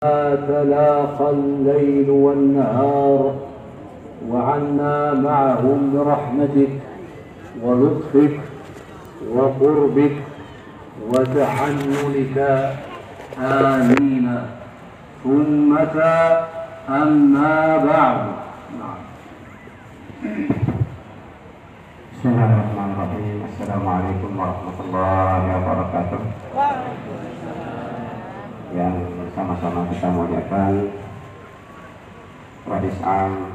تلاقى الليل والنهار وعنا معهم برحمتك ولطفك وقربك وتحننك آمين. ثم أما بعد. Bismillahirrahmanirrahim. Assalamualaikum warahmatullahi wabarakatuh. Yang sama-sama kita muliakan Wadis Am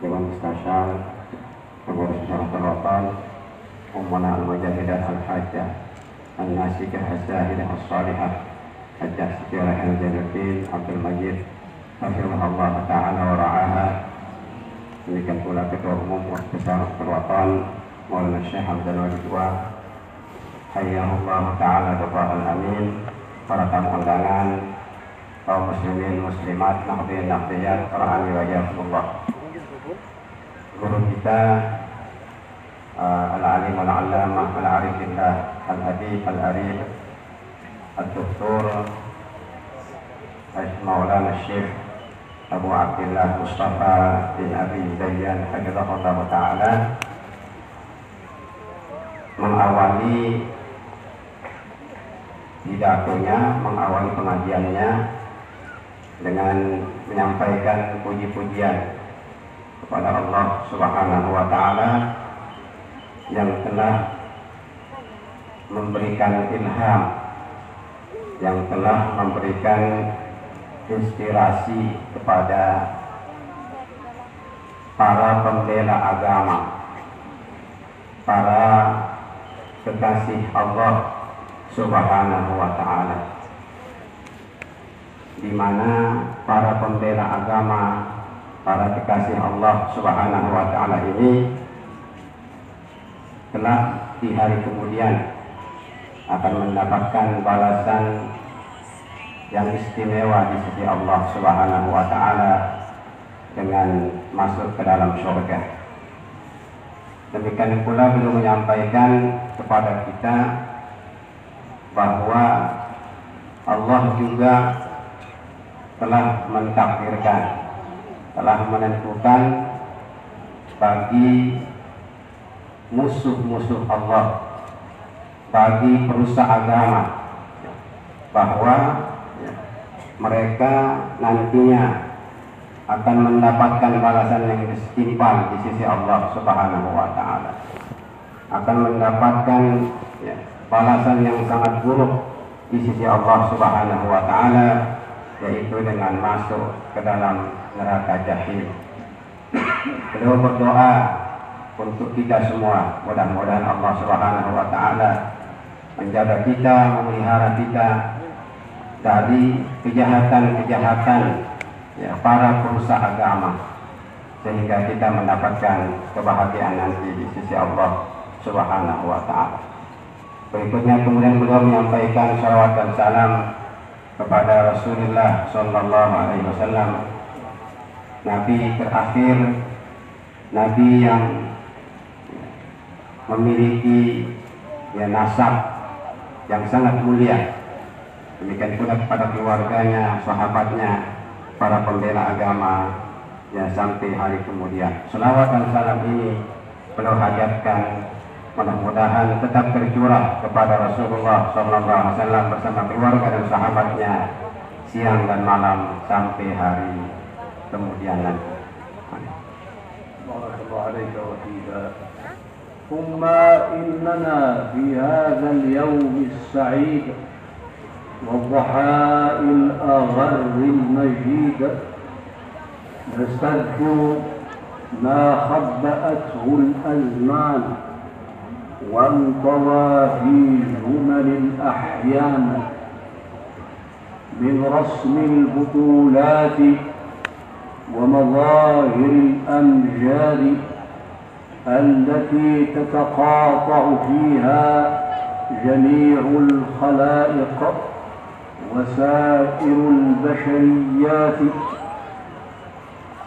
Dewan Mustasyar Pengurus Masyarakat Lokal Ummana Al-Mujahidah Al-Hajjah Al-Nasikah Al-Zahidah Al-Salihah Hajjah Siti Rahim Zainuddin Abdul Majid Hafizahullah Ta'ala wa ra'aha. Demikian pula Ketua Umum Besar Perwatan Maulana Syekh Hamdan Wadidwa Hayyahullah Ta'ala Dafa'al Amin. Para tamu undangan, kaum muslimin muslimat, nahdien nahdiyat, rahani wa jazakumullah. Guru kita al-alim al-allamah al-arifillah al-hadith al-arif al-doktor Maulana Syekh Abu Abdillah Mustafa bin Abi Zayyan hafizahullah ta'ala mengawali pidatonya, mengawali pengajiannya dengan menyampaikan puji-pujian kepada Allah Subhanahu wa ta'ala yang telah memberikan ilham, yang telah memberikan inspirasi kepada para pembela agama, para kekasih Allah Subhanahu wa ta'ala, di mana para pembela agama, para kekasih Allah Subhanahu wa ta'ala ini telah di hari kemudian akan mendapatkan balasan yang istimewa di sisi Allah Subhanahu wa ta'ala dengan masuk ke dalam surga. Demikian pula beliau menyampaikan kepada kita bahwa Allah juga telah mentakdirkan, telah menentukan bagi musuh-musuh Allah, bagi perusak agama, bahwa mereka nantinya akan mendapatkan balasan yang setimpal di sisi Allah Subhanahu wa ta'ala, akan mendapatkan balasan yang sangat buruk di sisi Allah Subhanahu wa ta'ala, yaitu dengan masuk ke dalam neraka jahim. Beliau berdoa untuk kita semua, mudah-mudahan Allah Subhanahu wa ta'ala menjaga kita, memelihara kita dari kejahatan-kejahatan para perusak agama, sehingga kita mendapatkan kebahagiaan nanti di sisi Allah Subhanahu wa ta'ala. Berikutnya kemudian beliau menyampaikan salawat dan salam kepada Rasulullah Sallallahu Alaihi Wasallam, Nabi terakhir, Nabi yang memiliki nasab yang sangat mulia. Demikian pula kepada keluarganya, sahabatnya, para pembela agama sampai hari kemudian. Salawat dan salam ini beliau hajatkan mudah-mudahan tetap tercurah kepada Rasulullah SAW bersama keluarga dan sahabatnya siang dan malam sampai hari kemudian nanti. ثم إننا في هذا اليوم السعيد والضحاء الأغر المجيد نستذكر ما خبأته الأزمان وانطوى في جمل الأحيان من رسم البطولات ومظاهر الأمجاد التي تتقاطع فيها جميع الخلائق وسائر البشريات.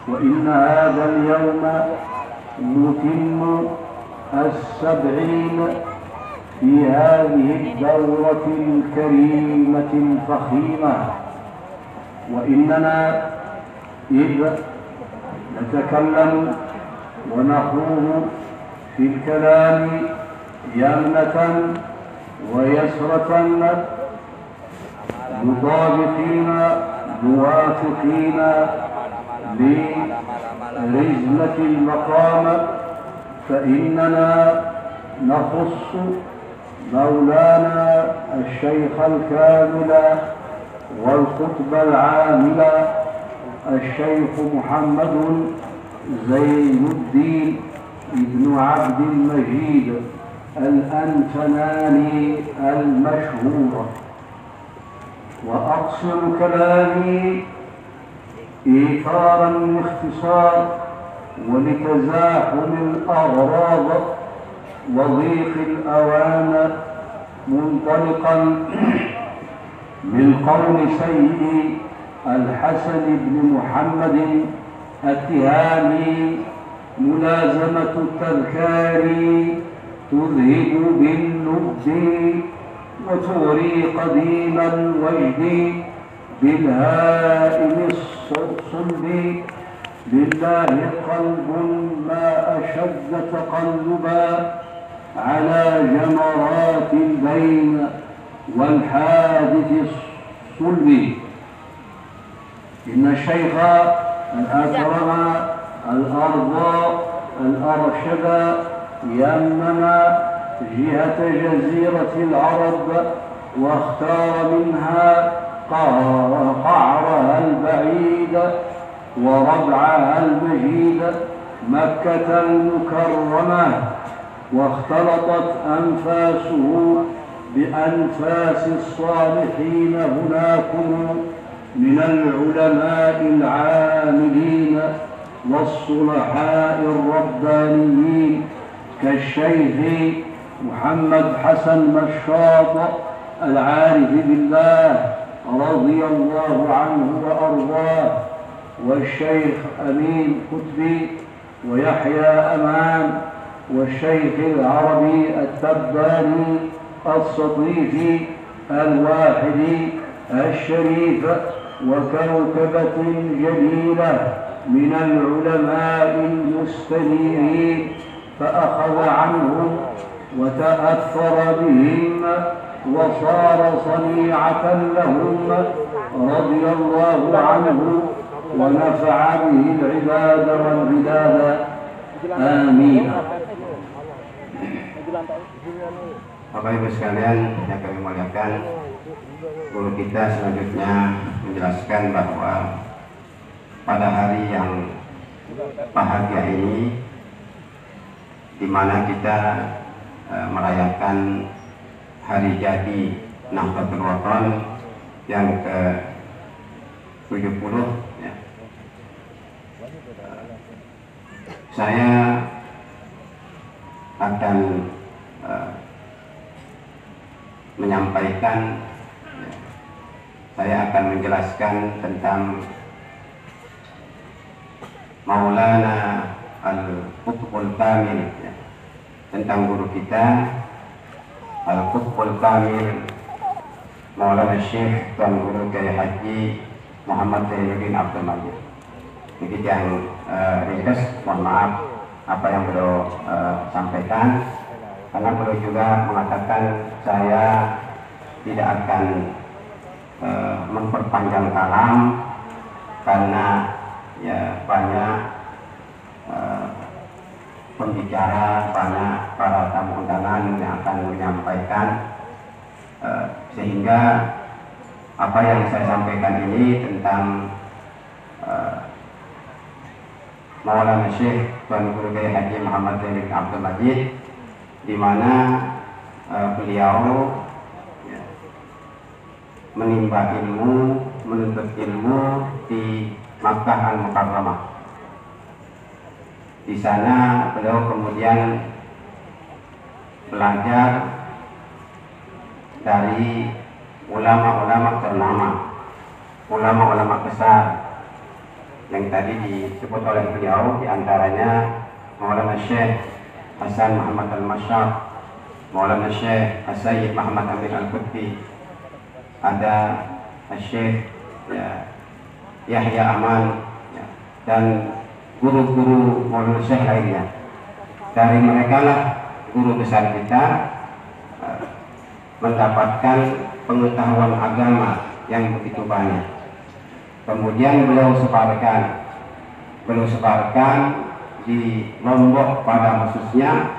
وإن هذا اليوم يتم 70 في هذه الدورة الكريمة الفخيمة وإننا إذ نتكلم ونخوض في الكلام يمنة ويسرة مطابقين موافقين لرزمة المقام، فإننا نخص مولانا الشيخ الكامل والخطب العامل الشيخ محمد زين الدين ابن عبد المجيد الأنفناني المشهور. وأقصر كلامي إيثارا لاختصار ولتزاحم الأغراض وضيق الأوان، منطلقا من قول سيدي الحسن بن محمد التهامي: ملازمة التذكار تذهب باللب وتغري قديم الوجد بالهائم الصلب. لله قلب ما أشد تقلبا على جمرات البين والحادث الصلب. إن الشيخ الأكرم الأرض الأرشد يمم جهة جزيرة العرب، واختار منها قعرها البعيد وربعها المجيد مكة المكرمة، واختلطت أنفاسه بأنفاس الصالحين هناكم من العلماء العاملين والصلحاء الربانيين كالشيخ محمد حسن مشاط العارف بالله رضي الله عنه وأرضاه، والشيخ أمين قطبي ويحيى أمان، والشيخ العربي التباني السطيفي الواحدي الشريف، وكوكبة جليلة من العلماء المستنيرين، فأخذ عنهم وتأثر بهم وصار صنيعة لهم رضي الله عنه ونفع به العباد والبلاد. آمين. Bapak Ibu sekalian yang kami muliakan, guru kita selanjutnya menjelaskan bahwa pada hari yang bahagia ini, di mana kita merayakan hari jadi Nahdlatul Wathon yang ke-70, ya. Saya akan menyampaikan, ya, saya akan menjelaskan tentang Maulana Al-Qutbul Kamil, ya, tentang guru kita Al-Qutbul Kamil Maulana Syekh Tuan Guru Kiai Haji Muhammad Zainuddin Abdul Majid. Jadi yang ringkas, mohon maaf apa yang beliau sampaikan, karena beliau juga mengatakan saya tidak akan memperpanjang kalam karena ya banyak pembicara, banyak para tamu undangan yang akan menyampaikan, sehingga apa yang saya sampaikan ini tentang Maulana Syekh Tuan Guru Kiai Haji Muhammad Zainuddin Abdul Majid, di mana beliau, ya, menimba ilmu, menuntut ilmu di Makkah Al-Mukarramah. Di sana beliau kemudian belajar dari ulama-ulama ternama, ulama-ulama besar yang tadi disebut oleh beliau, diantaranya Maulana Syekh Hasan Muhammad Al-Masyaf, Maulana Syekh As-Sayyid Muhammad Amin Al-Qutbi, ada Syekh, ya, Yahya Aman, ya, dan guru-guru Maulana Syekh lainnya. Dari mereka lah guru besar kita mendapatkan pengetahuan agama yang begitu banyak. Kemudian beliau sebarkan di Lombok pada khususnya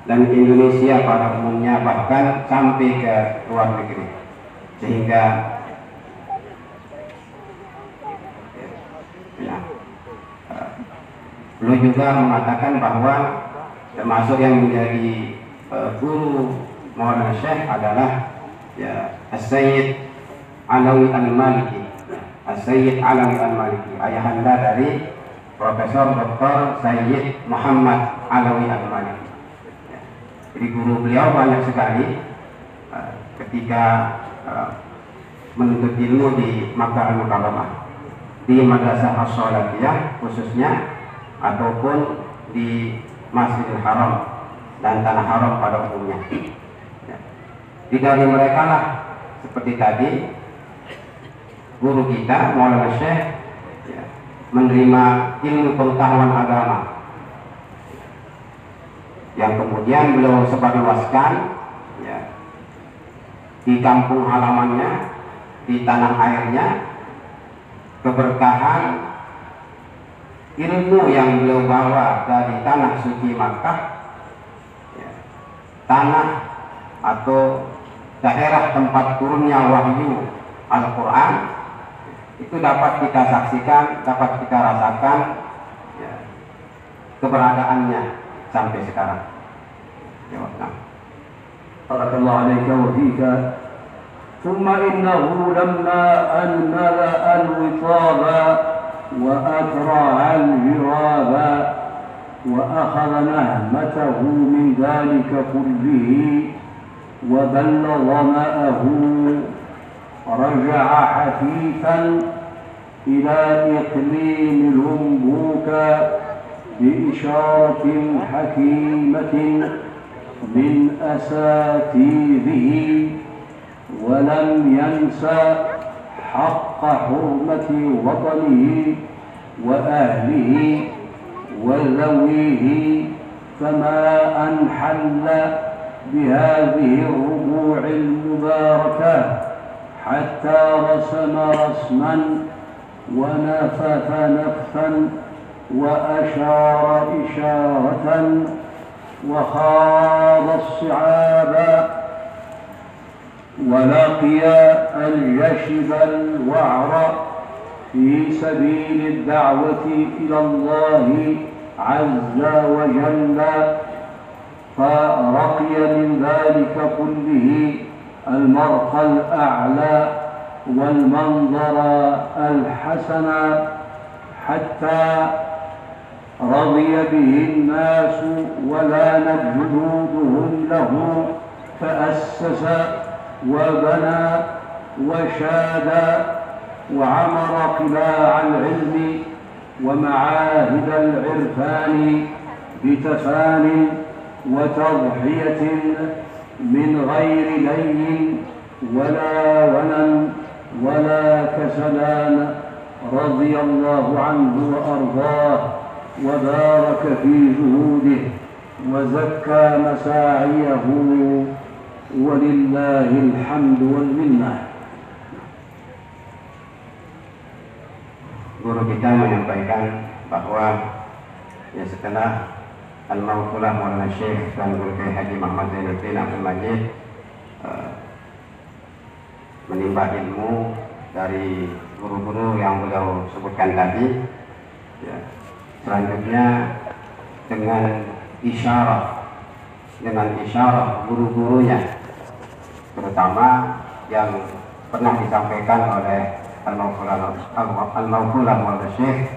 dan Indonesia pada umumnya, bahkan sampai ke luar negeri, sehingga beliau juga mengatakan bahwa termasuk yang menjadi guru Maulana Syekh adalah ya As-Sayyid Alawi Al-Maliki. As-Sayyid Alawi Al-Maliki, ayahanda dari Profesor Dr. Sayyid Muhammad Alawi Al-Maliki. Jadi guru beliau banyak sekali ketika menuntut ilmu di Makkah Al-Mukarramah, di Madrasah As-Salatiyah khususnya, ataupun di Masjidil Haram dan Tanah Haram pada umumnya. Di dari mereka lah, seperti tadi, guru kita Maulana Syekh ya, menerima ilmu pengetahuan agama yang kemudian beliau sebarluaskan ya, di kampung halamannya, di tanah airnya. Keberkahan ilmu yang beliau bawa dari tanah suci Makkah ya, tanah atau daerah tempat turunnya wahyu Al-Quran, itu dapat kita saksikan, dapat kita rasakan ya, keberadaannya sampai sekarang. Barakallahu alayka wa fika. ثم إنه لما أنمل الوطاب وأكرع الجراب وأخذ نهمته من ذلك كله وبلغ ماءه رجع حثيثا إلى إقليم لمبوك بإشارة حكيمة من أساتذه، ولم ينسى حق حرمة وطنه وأهله وذويه، فما أنحل بهذه الربوع المباركة حتى رسم رسما ونفث نفثا وأشار إشارة وخاض الصعاب ولقي الجشب الوعر في سبيل الدعوة إلى الله عز وجل، فرقي من ذلك كله المرقى الأعلى والمنظر الحسن حتى رضي به الناس ولانت جلودهم له، فأسس وبنى وشاد وعمر قلاع العلم ومعاهد العرفان بتفان وتضحية من غير لين ولا ونن ولا كسلان، رضي الله عنه وأرضاه وبارك في جهوده وزكى مساعيه ولله الحمد والمنة. Guru kita menyampaikan bahwa ya setelah Al-Mawfulah Maulana Syekh dan Guru Kiai Haji Muhammad Zainuddin Abdul Majid menimba ilmu dari guru-guru yang beliau sebutkan tadi ya, selanjutnya dengan isyarat guru-gurunya, terutama yang pernah disampaikan oleh Al-Mawfulah Maulana Syekh,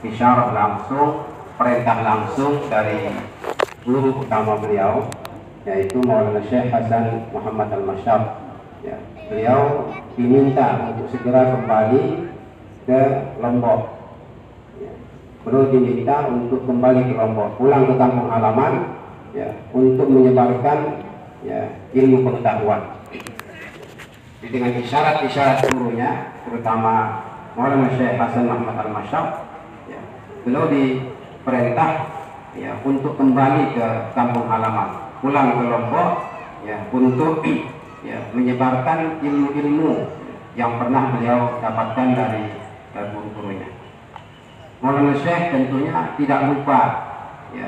isyarat langsung, perintah langsung dari guru utama beliau, yaitu Maulana Syekh Hasan Muhammad Al-Masyab ya, beliau diminta untuk segera kembali ke Lombok ya. Beliau diminta untuk kembali ke Lombok, pulang ke kampung halaman ya, untuk menyebarkan ya, ilmu pengetahuan. Jadi dengan isyarat-isyarat gurunya, terutama Maulana Syekh Hasan Muhammad Al-Masyaf, ya, beliau diperintah ya untuk kembali ke kampung halaman, pulang ke Lombok ya untuk ya menyebarkan ilmu-ilmu yang pernah beliau dapatkan dari guru-gurunya. Maulana Syekh tentunya tidak lupa ya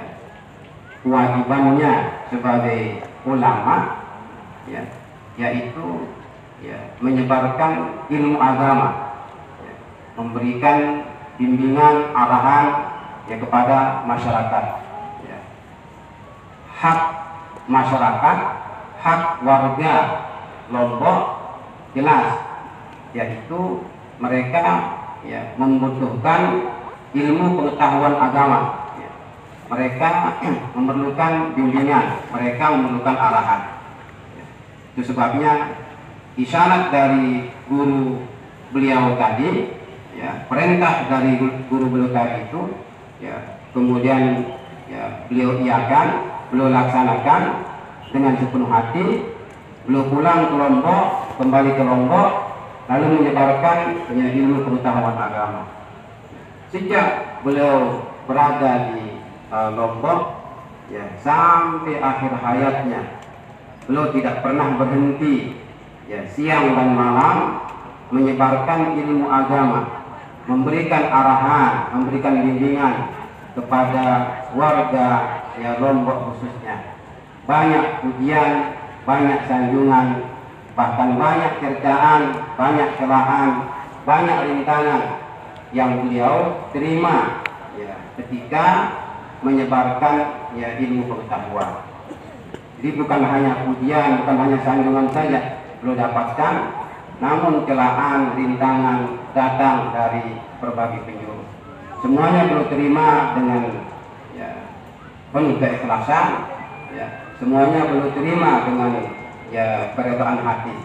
kewajibannya sebagai ulama ya, yaitu ya menyebarkan ilmu agama, ya, memberikan bimbingan arahan ya kepada masyarakat, ya. Hak masyarakat, hak warga Lombok jelas, yaitu mereka ya membutuhkan ilmu pengetahuan agama, ya. Mereka memerlukan bimbingan, mereka memerlukan arahan, ya. Itu sebabnya isyarat dari guru beliau tadi, ya, perintah dari guru beliau tadi itu, ya, kemudian ya beliau iakan, beliau laksanakan dengan sepenuh hati. Beliau pulang ke Lombok, kembali ke Lombok, lalu menyebarkan ya, ilmu pengetahuan agama. Sejak beliau berada di Lombok, ya, sampai akhir hayatnya, beliau tidak pernah berhenti, ya, siang dan malam menyebarkan ilmu agama, memberikan arahan, memberikan bimbingan kepada warga ya Lombok khususnya. Banyak ujian, banyak sanjungan, bahkan banyak cercaan, banyak celahan, banyak rintangan yang beliau terima ya ketika menyebarkan ya ilmu pengetahuan. Jadi bukan hanya ujian, bukan hanya sanjungan saja beliau dapatkan, namun celaan, rintangan datang dari berbagai penjuru. Semuanya beliau terima dengan ya penuh keikhlasan, ya, semuanya beliau terima dengan ya keredaan hati.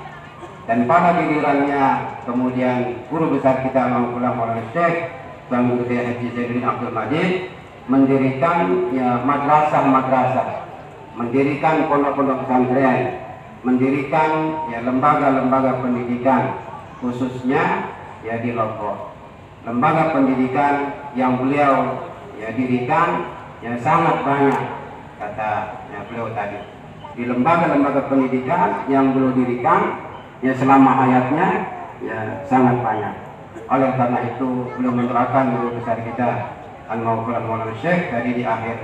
Dan pada gilirannya kemudian guru besar kita Maulana Syekh Bang Guru Haji Zainuddin Abdul Majid mendirikan ya madrasah-madrasah, mendirikan pondok-pondok pesantren, mendirikan ya lembaga-lembaga pendidikan khususnya ya di Lombok. Lembaga pendidikan yang beliau ya dirikan ya sangat banyak, kata ya beliau tadi. Di lembaga-lembaga pendidikan yang beliau dirikan ya selama hayatnya ya sangat banyak. Oleh karena itu beliau menyerahkan guru besar kita Maulana Syekh tadi di akhir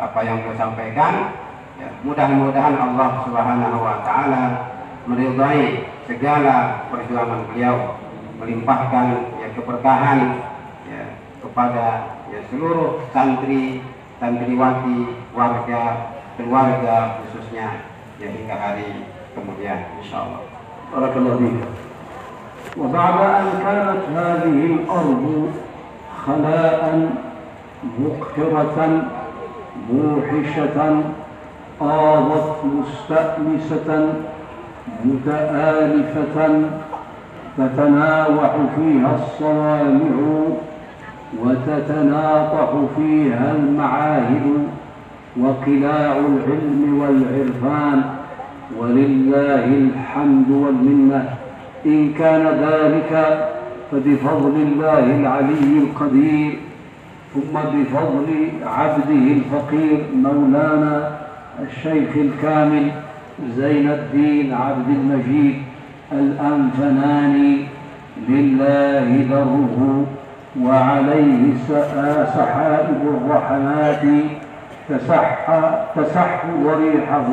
apa yang beliau sampaikan, ya, mudah-mudahan Allah Subhanahu wa taala meridai segala perjuangan beliau, melimpahkan ya keberkahan ya kepada ya seluruh santri, santriwati, warga, keluarga khususnya ya hingga hari kemudian insyaallah. Barakallahu fiik. وبعد أن كانت هذه الأرض خلاء مقهرة موحشة آضت مستأنسة متآلفة تتناوح فيها الصوامع وتتناطح فيها المعاهد وقلاع العلم والعرفان، ولله الحمد والمنة. إن كان ذلك فبفضل الله العلي القدير، ثم بفضل عبده الفقير مولانا الشيخ الكامل زين الدين عبد المجيد الأنفناني، لله ذره وعليه سحائب الرحمات تسح ضريحه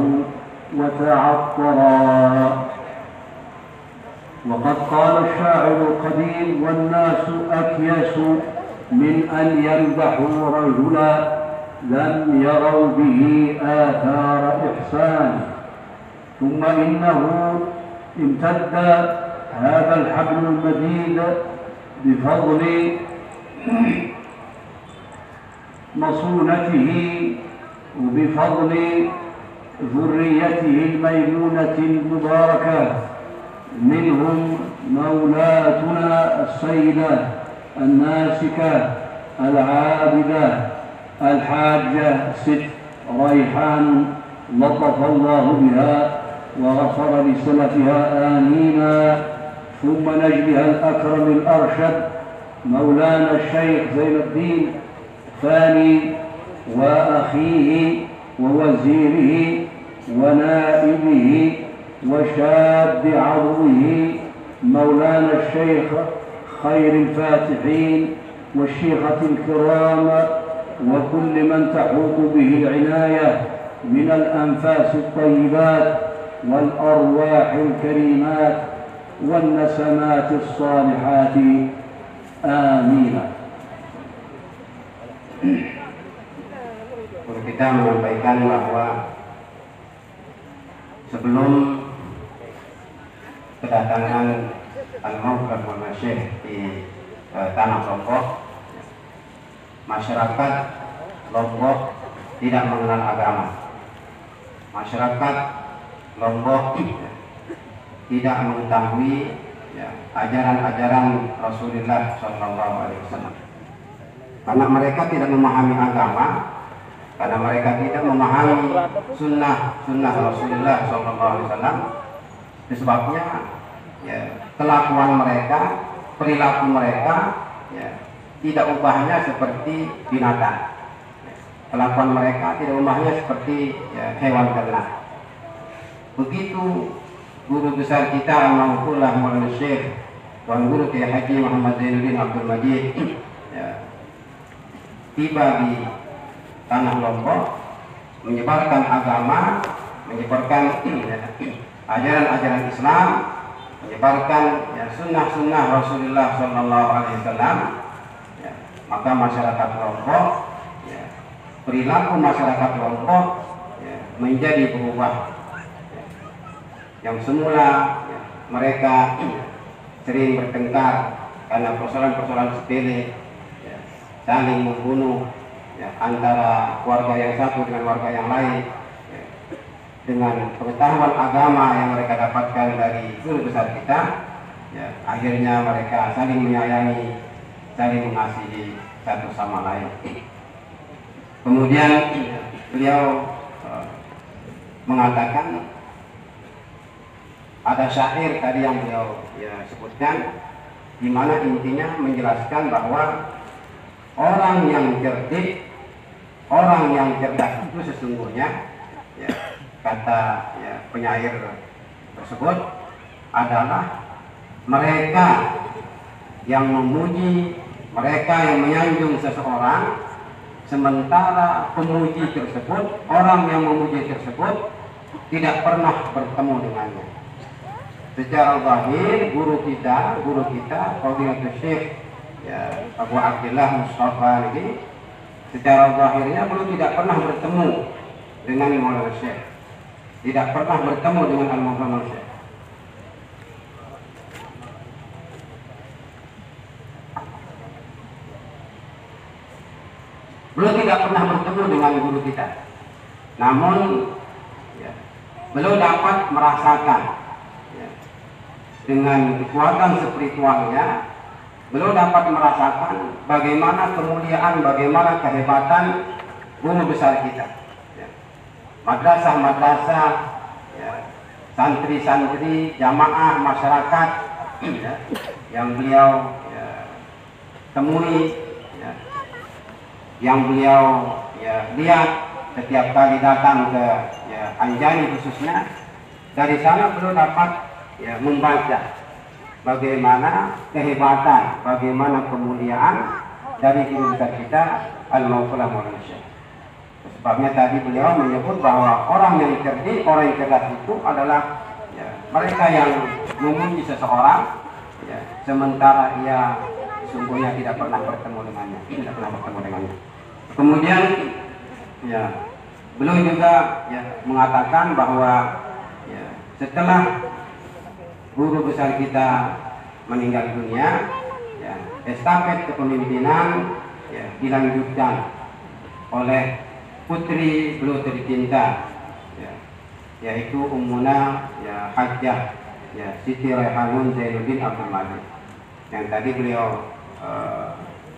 وتعطرا. وقد قال الشاعر القديم: والناس أكيس من أن يمدحوا رجلا لم يروا به آثار إحسان. ثم إنه امتد هذا الحبل المديد بفضل مصونته وبفضل ذريته الميمونة المباركة، منهم مولاتنا السيدة الناسكة العابدة الحاجة ست ريحان، لطف الله بها وغفر لسلفها آمينا. ثم نجلها الأكرم الأرشد مولانا الشيخ زين الدين ثاني وأخيه ووزيره ونائبه وشاب عضوه مولانا الشيخ خير الفاتحين والشيخة الكرام وكل من تحوط به العناية من الأنفاس الطيبات والأرواح الكريمات والنسمات الصالحات آمين. Kita menyampaikan bahwa sebelum kedatangan Al-Mawqaf Al-Masyih di tanah Lombok, masyarakat Lombok tidak mengenal agama. Masyarakat Lombok tidak mengetahui ajaran-ajaran Rasulullah SAW. Karena mereka tidak memahami agama, karena mereka tidak memahami sunnah Rasulullah SAW. Sebabnya kelakuan mereka, perilaku mereka tidak ubahnya seperti binatang. Kelakuan mereka tidak ubahnya seperti hewan ternak. Begitu guru besar kita Al-Mawqullah Maulana Syekh Tuan Guru Kiai Haji Muhammad Zainuddin Abdul Majid tiba di tanah Lombok, menyebarkan agama, menyebarkan ajaran-ajaran Islam, menyebarkan sunnah-sunnah Rasulullah SAW, maka masyarakat Lombok, perilaku masyarakat Lombok menjadi berubah. Yang semula mereka sering bertengkar karena persoalan-persoalan sepele, saling membunuh antara warga yang satu dengan warga yang lain, dengan pengetahuan agama yang mereka dapatkan dari guru besar kita, akhirnya mereka saling menyayangi, saling mengasihi satu sama lain. Kemudian beliau mengatakan, ada syair tadi yang beliau sebutkan, di mana intinya menjelaskan bahwa orang yang cerdik, orang yang cerdas itu sesungguhnya, kata penyair tersebut, adalah mereka yang memuji, mereka yang menyanjung seseorang, sementara pemuji tersebut, orang yang memuji tersebut tidak pernah bertemu dengannya. Secara zahir guru kita Fadilatul Syekh Abu Abdillah Mustafa ini, secara zahirnya beliau tidak pernah bertemu dengan Maulana Syekh, tidak pernah bertemu dengan Al-Muhammad Syekh. Beliau tidak pernah bertemu dengan guru kita, namun beliau dapat merasakan dengan kekuatan spiritualnya, beliau dapat merasakan bagaimana kemuliaan, bagaimana kehebatan guru besar kita. Madrasah-madrasah, santri-santri, jamaah, masyarakat yang beliau temui, yang beliau lihat setiap kali datang ke Anjani khususnya, dari sana beliau dapat membaca bagaimana kehebatan, bagaimana kemuliaan dari guru besar kita Al-Mawqullah Maulana Syekh. Sebabnya tadi beliau menyebut bahwa orang yang cerdik, orang yang cerdas itu adalah mereka yang memuji seseorang, sementara ia sungguhnya tidak pernah bertemu dengannya, Kemudian beliau juga mengatakan bahwa setelah guru besar kita meninggal dunia, estafet kepemimpinan dilanjutkan oleh putri beliau tercinta, yaitu Ummuna Hajjah Siti Raihanun Zainuddin Abdul Majid, yang tadi beliau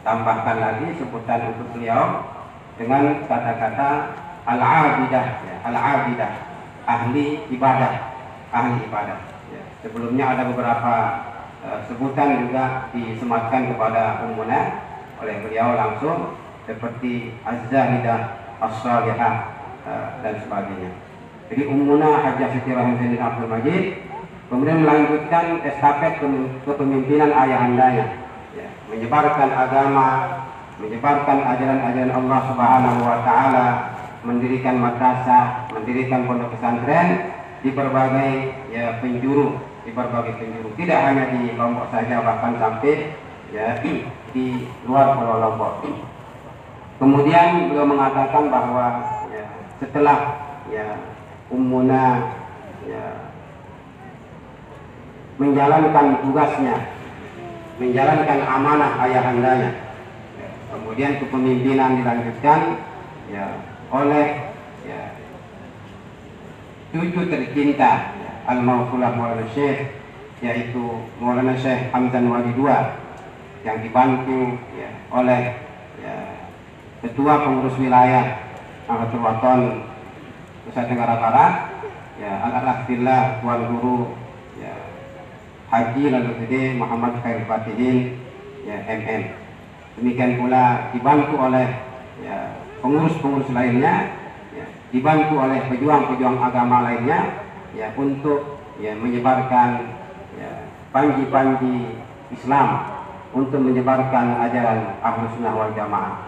tambahkan lagi sebutan untuk beliau dengan kata-kata al-abidah, ahli ibadah. Sebelumnya ada beberapa sebutan juga disematkan kepada Ummuna oleh beliau langsung, seperti Az-Zahidah, As-Salihah, dan sebagainya. Jadi Ummuna Hajjah Siti Rahimahudin Abdul Majid kemudian melanjutkan estafet kepemimpinan ayahandanya, ya, menyebarkan agama, menyebarkan ajaran-ajaran Allah Subhanahu wa Ta'ala, mendirikan madrasah, mendirikan pondok pesantren di berbagai penjuru, tidak hanya di Lombok saja, bahkan sampai di luar Pulau Lombok. Kemudian beliau mengatakan bahwa setelah Ummuna menjalankan tugasnya, menjalankan amanah ayahandanya, kemudian kepemimpinan dilanjutkan oleh cucu tercinta Al-Mawfulah Maulana Syekh, yaitu Maulana Syekh Hamdan Wali II, yang dibantu oleh Ketua Pengurus Wilayah Nahdlatul Wathon Nusa Tenggara Barat, Al-Alhamdulillah Tuan Guru Haji Lalu Muhammad Khairul Fatihin MM. Demikian pula dibantu oleh pengurus-pengurus lainnya, dibantu oleh pejuang-pejuang agama lainnya untuk menyebarkan panji-panji Islam, untuk menyebarkan ajaran Ahlus Sunnah wal Jamaah.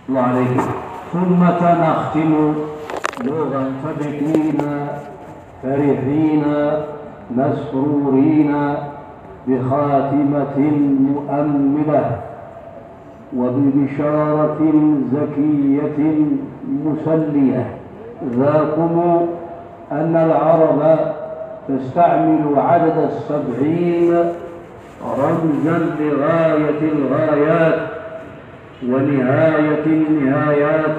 ثم نختم مغتبطين فرحين مسرورين بخاتمة مؤملة وببشارة زكية مسلية. ذاكم أن العرب تستعمل عدد 70 رمزا لغاية الغايات ونهاية النهايات،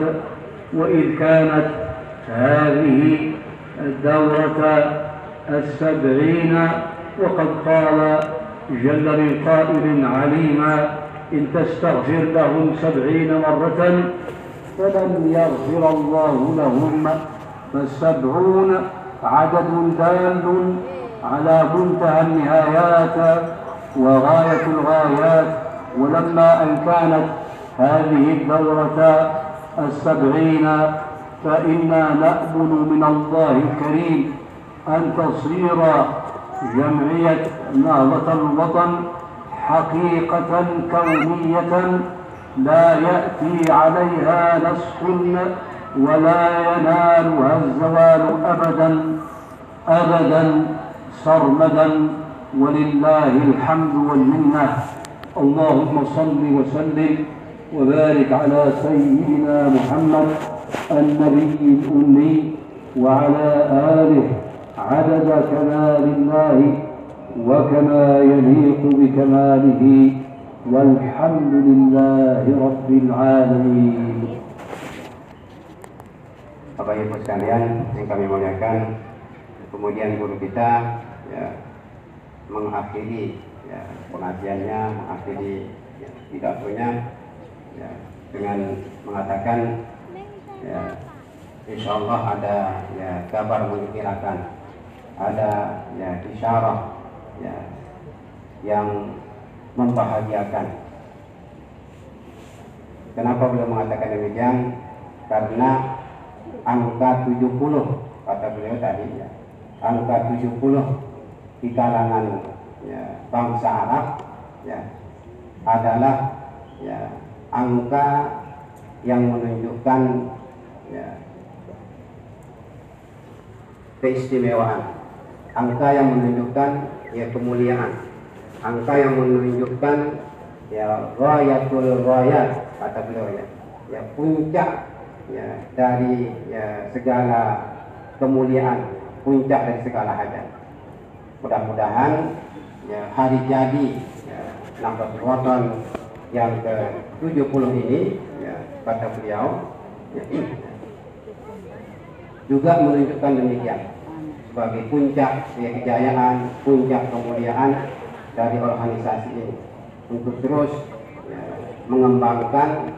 وإذ كانت هذه الدورة 70، وقد قال جل من قائل عليما: إن تستغفر لهم 70 مرة فلن يغفر الله لهم. فالسبعون عدد دال على منتهى النهايات وغاية الغايات. ولما أن كانت هذه الدورة 70 فإنا نأمل من الله الكريم أن تصير جمعية نهضة الوطن حقيقة كونية لا يأتي عليها نسخ ولا ينالها الزوال أبدا سرمدا، ولله الحمد والمنة. اللهم صل وسلم وبارك على سيدنا محمد النبي الأمي وعلى آله عدد كمال الله وكما يليق بكماله، والحمد لله رب العالمين. Bapak Ibu sekalian yang kami muliakan, kemudian guru kita mengakhiri pengajiannya, mengakhiri pidatonya dengan mengatakan insya Allah ada kabar mengembirakan, ada isyarah yang membahagiakan. Kenapa beliau mengatakan demikian? Karena angka 70, kata beliau tadi, angka 70 di kalangan bangsa Arab adalah angka yang menunjukkan keistimewaan, angka yang menunjukkan kemuliaan, angka yang menunjukkan ghayatul ghayat, kata beliau puncak dari segala kemuliaan, puncak dari segala hajat. Mudah-mudahan hari jadi Nahdlatul Wathon yang ke-70 ini, kata beliau, juga menunjukkan demikian sebagai puncak kejayaan, puncak kemuliaan dari organisasi ini, untuk terus mengembangkan,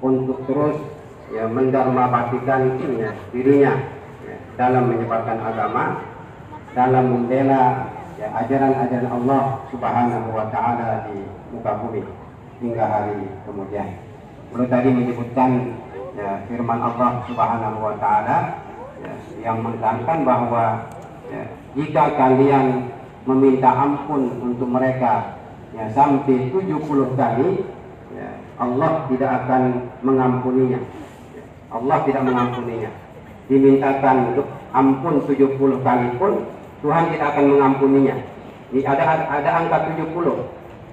untuk terus mendharmabaktikan dirinya dalam menyebarkan agama, dalam membela ya ajaran-ajaran Allah Subhanahu wa taala di muka bumi hingga hari kemudian. Lalu tadi menyebutkan ya firman Allah Subhanahu wa taala ya, yang menekankan bahwa ya, jika kalian meminta ampun untuk mereka ya sampai 70 kali ya, Allah tidak akan mengampuninya. Allah tidak mengampuninya. Dimintakan ampun 70 kali pun Tuhan tidak akan mengampuninya. Ada angka 70.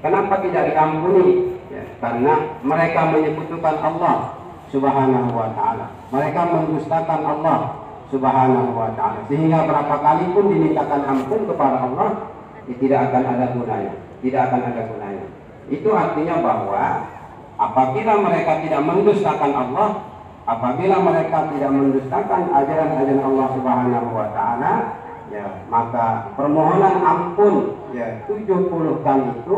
Kenapa tidak diampuni? Ya, karena mereka menyekutukan Allah Subhanahu wa taala. Mereka mendustakan Allah Subhanahu wa taala. Sehingga berapa kali pun dimintakan ampun kepada Allah, tidak akan ada gunanya. Tidak akan ada gunanya. Itu artinya bahwa apabila mereka tidak mendustakan Allah, apabila mereka tidak mendustakan ajaran-ajaran Allah Subhanahu wa taala, ya, maka permohonan ampun ya 70 kali itu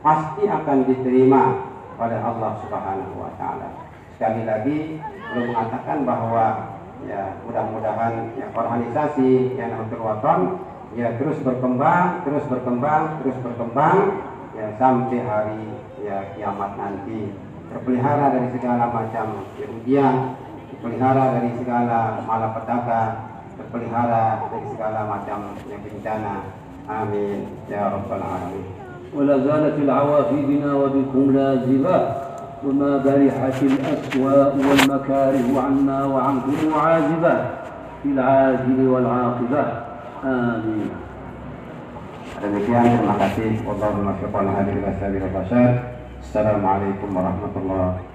pasti akan diterima oleh Allah Subhanahu wa taala. Sekali lagi belum mengatakan bahwa ya mudah-mudahan ya organisasi yang Nahdlatul Wathon ya terus berkembang ya sampai hari ya kiamat nanti, terpelihara dari segala macam ujian, terpelihara dari segala malapetaka, terpelihara dari segala macam bencana. Amin ya rabbal alamin. ولا زالت العوافي بنا وبكم لازبة وما برحت الأسواء والمكاره عنا وعنكم عازبة في العاجل والعاقبة آمين. Demikian, terima kasih. Wallahul muwaffiq wal hadi ila sabil rasyad. Assalamualaikum warahmatullahi wabarakatuh.